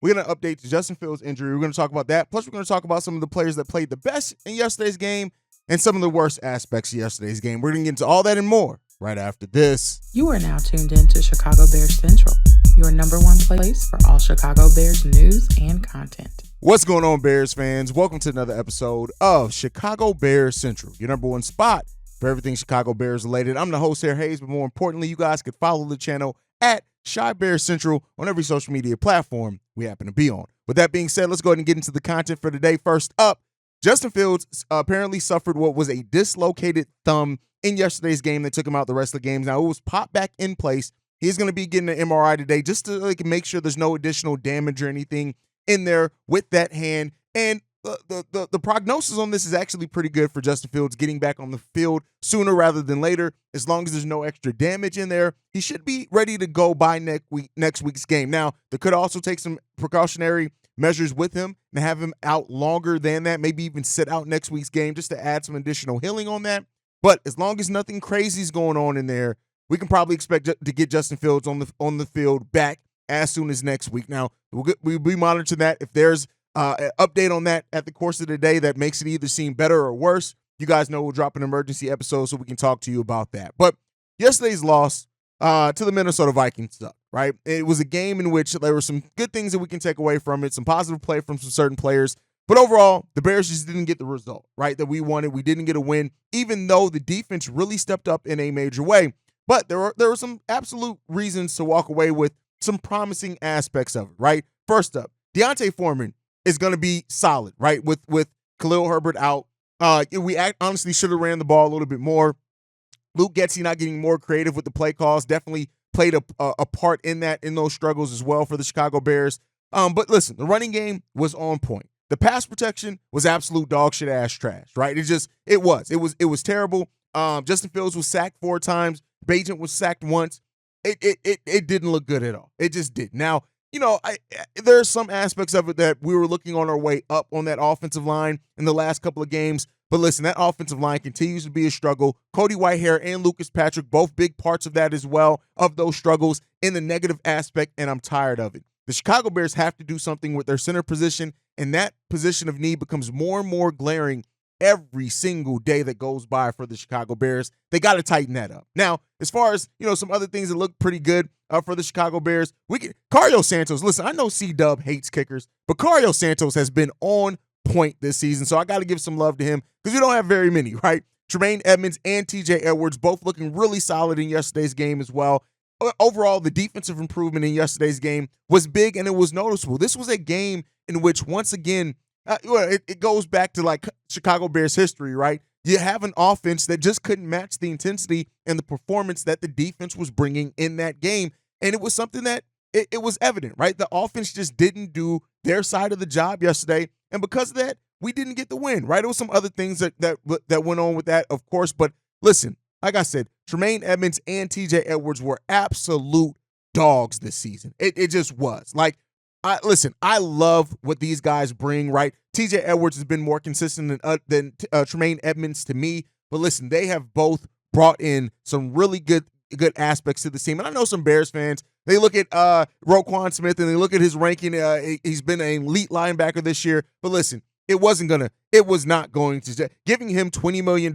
We're going to update the Justin Fields injury. We're going to talk about that. Plus, we're going to talk about some of the players that played the best in yesterday's game and some of the worst aspects of yesterday's game. We're going to get into all that and more right after this. You are now tuned in to Chicago Bears Central, your number one place for all Chicago Bears news and content. What's going on, Bears fans? Welcome to another episode of Chicago Bears Central, your number one spot for everything Chicago Bears related. I'm the host here, Haize, but more importantly, you guys could follow the channel at Chi Bears Central on every social media platform we happen to be on. With that being said, let's go ahead and get into the content for today. First up, Justin Fields apparently suffered what was a dislocated thumb in yesterday's game that took him out the rest of the games. Now, it was popped back in place. He's going to be getting an MRI today just to make sure there's no additional damage or anything in there with that hand. And the prognosis on this is actually pretty good for Justin Fields getting back on the field sooner rather than later. As long as there's no extra damage in there, he should be ready to go by next week's game. Now, they could also take some precautionary measures with him and have him out longer than that, maybe even sit out next week's game just to add some additional healing on that. But as long as nothing crazy is going on in there, we can probably expect to get Justin Fields on the field back as soon as next week. Now, we'll be monitoring that. If there's an update on that at the course of the day that makes it either seem better or worse, you guys know we'll drop an emergency episode so we can talk to you about that. But yesterday's loss to the Minnesota Vikings sucked, right? It was a game in which there were some good things that we can take away from it, some positive play from some certain players. But overall, the Bears just didn't get the result, right, that we wanted. We didn't get a win, even though the defense really stepped up in a major way. But there were some absolute reasons to walk away with some promising aspects of it, right? First up, D'Onta Foreman is going to be solid, right? With Khalil Herbert out, we honestly should have ran the ball a little bit more. Luke Getsy not getting more creative with the play calls definitely played a part in those struggles as well for the Chicago Bears. But listen, the running game was on point. The pass protection was absolute dog shit ass trash, right? It was terrible. Justin Fields was sacked 4 times. Bajent was sacked once. It didn't look good at all. It just did. Now, there are some aspects of it that we were looking on our way up on that offensive line in the last couple of games. But listen, that offensive line continues to be a struggle. Cody Whitehair and Lucas Patrick, both big parts of that as well, of those struggles in the negative aspect, and I'm tired of it. The Chicago Bears have to do something with their center position, and that position of need becomes more and more glaring every single day that goes by for the Chicago Bears. They got to tighten that up. Now, as far as, some other things that look pretty good for the Chicago Bears, Cario Santos, listen, I know C-Dub hates kickers, but Cario Santos has been on point this season, so I got to give some love to him because we don't have very many, right? Tremaine Edmonds and TJ Edwards both looking really solid in yesterday's game as well. Overall, the defensive improvement in yesterday's game was big and it was noticeable. This was a game in which, once again, it goes back to like Chicago Bears history, right? You have an offense that just couldn't match the intensity and the performance that the defense was bringing in that game. And it was something that it was evident, right? The offense just didn't do their side of the job yesterday. And because of that, we didn't get the win, right? There was some other things that went on with that, of course. But listen, like I said, Tremaine Edmonds and TJ Edwards were absolute dogs this season. It just was. Like, I love what these guys bring, right? TJ Edwards has been more consistent than Tremaine Edmonds to me. But listen, they have both brought in some really good aspects to the team. And I know some Bears fans, they look at Roquan Smith and they look at his ranking. He's been an elite linebacker this year. But listen, it was not going to. Giving him $20 million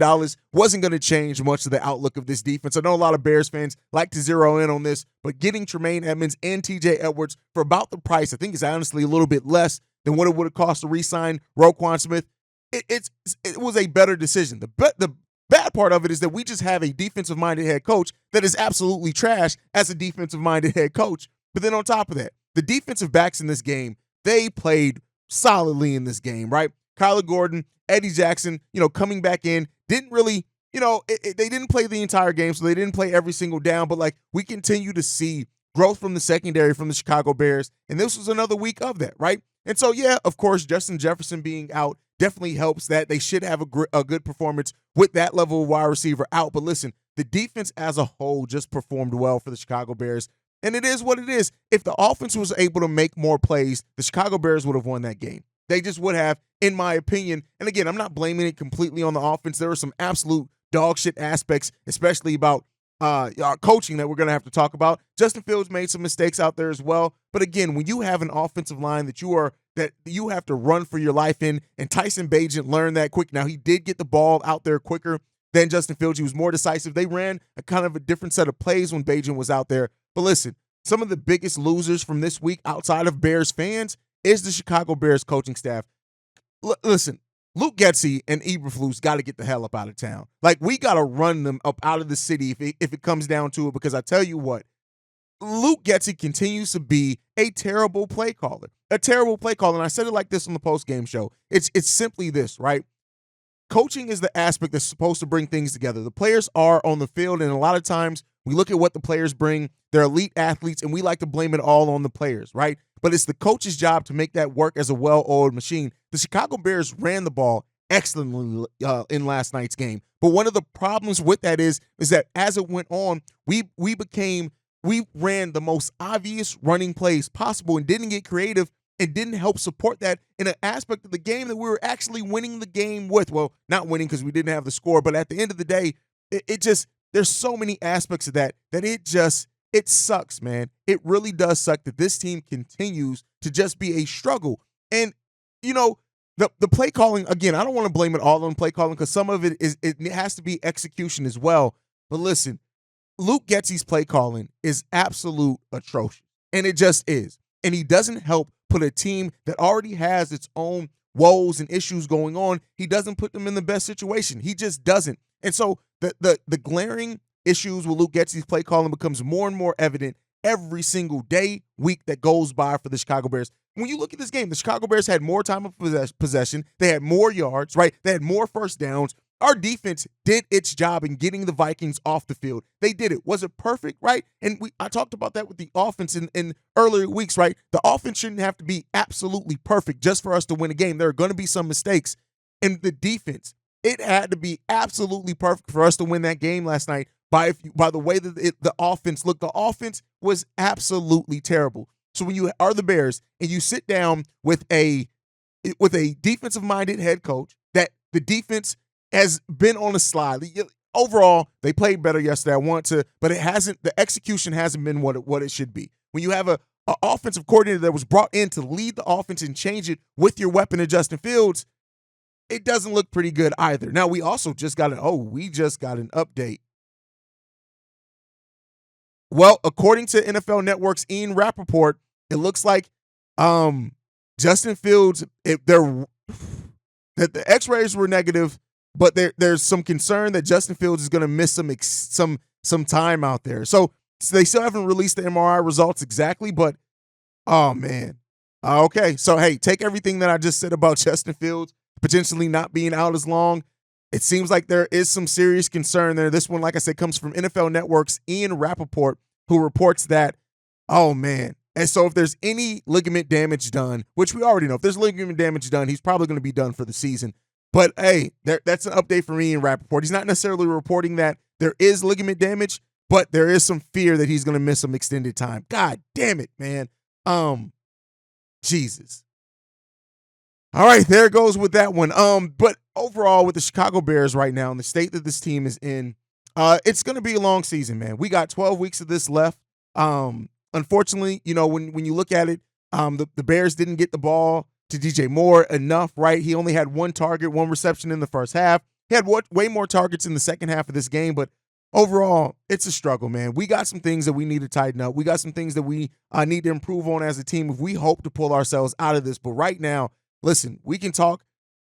wasn't going to change much of the outlook of this defense. I know a lot of Bears fans like to zero in on this, but getting Tremaine Edmonds and TJ Edwards for about the price, I think is honestly a little bit less than what it would have cost to re-sign Roquan Smith. It was a better decision. The bad part of it is that we just have a defensive-minded head coach that is absolutely trash as a defensive-minded head coach. But then on top of that, the defensive backs in this game, they played solidly in this game, right? Kyler Gordon, Eddie Jackson, coming back in, didn't really, they didn't play the entire game, so they didn't play every single down, but like we continue to see growth from the secondary from the Chicago Bears, and this was another week of that, right? And so, yeah, of course, Justin Jefferson being out definitely helps that. They should have a good performance with that level of wide receiver out, but listen, the defense as a whole just performed well for the Chicago Bears. And it is what it is. If the offense was able to make more plays, the Chicago Bears would have won that game. They just would have, in my opinion. And again, I'm not blaming it completely on the offense. There were some absolute dog shit aspects, especially about coaching that we're going to have to talk about. Justin Fields made some mistakes out there as well. But again, when you have an offensive line that you have to run for your life in, and Tyson Bagent learned that quick. Now, he did get the ball out there quicker than Justin Fields. He was more decisive. They ran a kind of a different set of plays when Bagent was out there. But listen, some of the biggest losers from this week outside of Bears fans is the Chicago Bears coaching staff. Listen, Luke Getsy and Eberflus got to get the hell up out of town. Like, we got to run them up out of the city if it comes down to it, because I tell you what, Luke Getsy continues to be a terrible play caller. A terrible play caller. And I said it like this on the post-game show. It's simply this, right? Coaching is the aspect that's supposed to bring things together. The players are on the field, and a lot of times we look at what the players bring. They're elite athletes, and we like to blame it all on the players, right? But it's the coach's job to make that work as a well-oiled machine. The Chicago Bears ran the ball excellently in last night's game. But one of the problems with that is that as it went on, we ran the most obvious running plays possible and didn't get creative and didn't help support that in an aspect of the game that we were actually winning the game with. Well, not winning because we didn't have the score, but at the end of the day, it just, there's so many aspects of that it sucks, man. It really does suck that this team continues to just be a struggle. And, the play calling, again, I don't want to blame it all on play calling, because some of it has to be execution as well. But listen, Luke Getsy's play calling is absolute atrocious, and it just is. And he doesn't help put a team that already has its own woes and issues going on. He doesn't put them in the best situation. He just doesn't. And so the glaring issues with Luke Getsy's play calling becomes more and more evident every single day, week that goes by for the Chicago Bears. When you look at this game, the Chicago Bears had more time of possession. They had more yards, right? They had more first downs. Our defense did its job in getting the Vikings off the field. They did it. Was it perfect, right? And I talked about that with the offense in earlier weeks, right? The offense shouldn't have to be absolutely perfect just for us to win a game. There are going to be some mistakes. And the defense, it had to be absolutely perfect for us to win that game last night by the way that the offense looked. The offense was absolutely terrible. So when you are the Bears and you sit down with a defensive-minded head coach, that the defense has been on a slide. Overall, they played better yesterday. But it hasn't. The execution hasn't been what it should be. When you have an offensive coordinator that was brought in to lead the offense and change it with your weapon of Justin Fields, it doesn't look pretty good either. Now, we also just got an update. Well, according to NFL Network's Ian Rappaport, it looks like Justin Fields, that the X-rays were negative, but there's some concern that Justin Fields is going to miss some time out there. So they still haven't released the MRI results exactly, but oh man. Okay, so hey, take everything that I just said about Justin Fields potentially not being out as long. It seems like there is some serious concern there. This one, like I said, comes from NFL Network's Ian Rappaport, who reports that, oh man. And so if there's any ligament damage done, which we already know, if there's ligament damage done, he's probably going to be done for the season. But hey, that's an update from Ian Rappaport. He's not necessarily reporting that there is ligament damage, but there is some fear that he's going to miss some extended time. God damn it, man. Jesus. All right, there goes with that one. But overall, with the Chicago Bears right now and the state that this team is in, it's going to be a long season, man. We got 12 weeks of this left. Unfortunately, when you look at it, the Bears didn't get the ball to DJ Moore enough, right? He only had one target, one reception in the first half. He had way more targets in the second half of this game, but overall, it's a struggle, man. We got some things that we need to tighten up. We got some things that we need to improve on as a team if we hope to pull ourselves out of this. But right now, listen, we can talk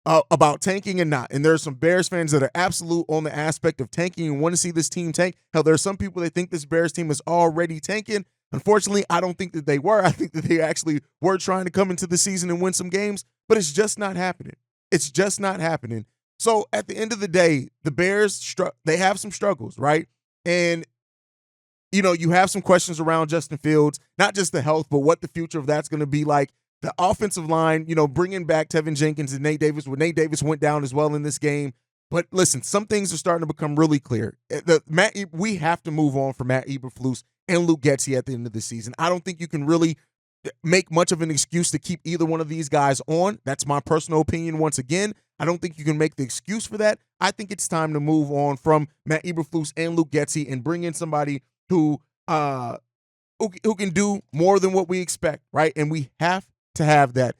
about tanking and not. And there are some Bears fans that are absolute on the aspect of tanking and want to see this team tank. Hell, there are some people that think this Bears team is already tanking. Unfortunately, I don't think that they were. I think that they actually were trying to come into the season and win some games, but it's just not happening. It's just not happening. So at the end of the day, the Bears, they have some struggles, right? And, you have some questions around Justin Fields, not just the health, but what the future of that's going to be like. The offensive line, bringing back Tevin Jenkins and Nate Davis, when Nate Davis went down as well in this game. But listen, some things are starting to become really clear. We have to move on from Matt Eberflus and Luke Getsy at the end of the season. I don't think you can really make much of an excuse to keep either one of these guys on. That's my personal opinion once again. I don't think you can make the excuse for that. I think it's time to move on from Matt Eberflus and Luke Getsy and bring in somebody who can do more than what we expect, right? And we have to have that.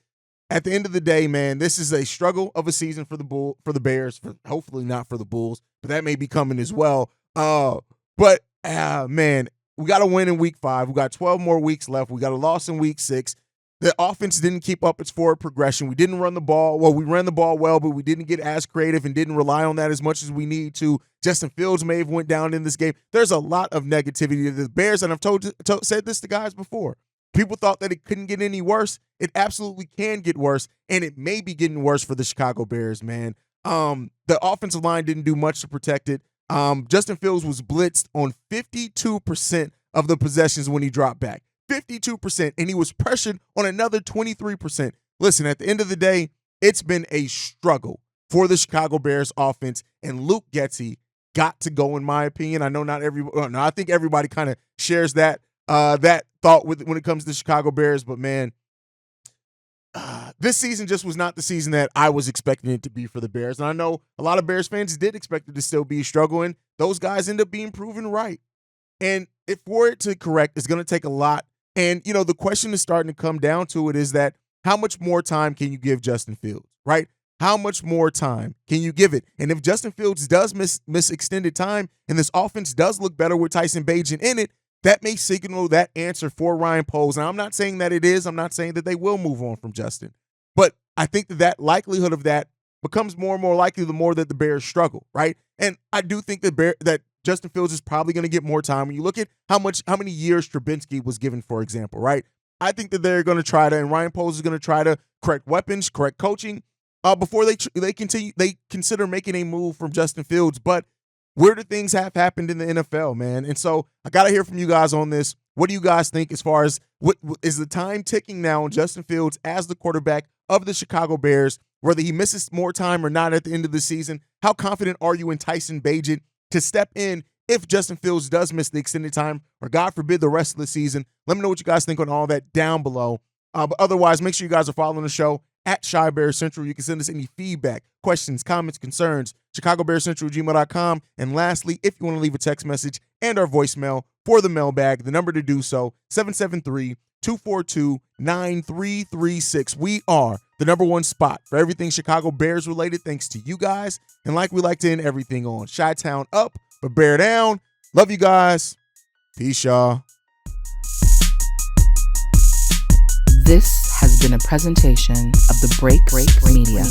At the end of the day, man, this is a struggle of a season for the Bears, hopefully not for the Bulls, but that may be coming as well. Man, we got to win in week 5. We got 12 more weeks left. We got a loss in week 6. The offense didn't keep up its forward progression. We didn't run the ball. Well, we ran the ball well, but we didn't get as creative and didn't rely on that as much as we need to. Justin Fields may have went down in this game. There's a lot of negativity to the Bears, and I've said this to guys before. People thought that it couldn't get any worse. It absolutely can get worse, and it may be getting worse for the Chicago Bears, man. The offensive line didn't do much to protect it. Justin Fields was blitzed on 52% of the possessions when he dropped back. 52%, and he was pressured on another 23%. Listen, at the end of the day, it's been a struggle for the Chicago Bears offense, and Luke Getsy got to go, in my opinion. I know not everybody. No, I think everybody kind of shares that thought when it comes to the Chicago Bears, but man, this season just was not the season that I was expecting it to be for the Bears. And I know a lot of Bears fans did expect it to still be struggling. Those guys end up being proven right. And for it to correct, it's going to take a lot. And, the question is starting to come down to it is that how much more time can you give Justin Fields, right? How much more time can you give it? And if Justin Fields does miss extended time and this offense does look better with Tyson Bagent in it, that may signal that answer for Ryan Poles. Now, I'm not saying that it is. I'm not saying that they will move on from Justin. But I think that likelihood of that becomes more and more likely the more that the Bears struggle, right? And I do think that Justin Fields is probably going to get more time. When you look at how many years Trubinsky was given, for example, right? I think that they're going to try to, and Ryan Poles is going to try to correct weapons, correct coaching before they consider making a move from Justin Fields. But where do things have happened in the NFL, man? And so I got to hear from you guys on this. What do you guys think as far as what is the time ticking now on Justin Fields as the quarterback of the Chicago Bears, whether he misses more time or not at the end of the season? How confident are you in Tyson Bagent to step in if Justin Fields does miss the extended time or, God forbid, the rest of the season? Let me know what you guys think on all that down below. But otherwise, make sure you guys are following the show at Shy Bears Central. You can send us any feedback, questions, comments, concerns, ChicagoBearsCentral@gmail.com. And lastly, if you want to leave a text message and our voicemail for the mailbag, the number to do so, 773-242-9336. We are the number one spot for everything Chicago Bears related, thanks to you guys. And like we like to end everything on, Chi-Town up, but Bear down. Love you guys. Peace, y'all. This has been a presentation of the Break Media.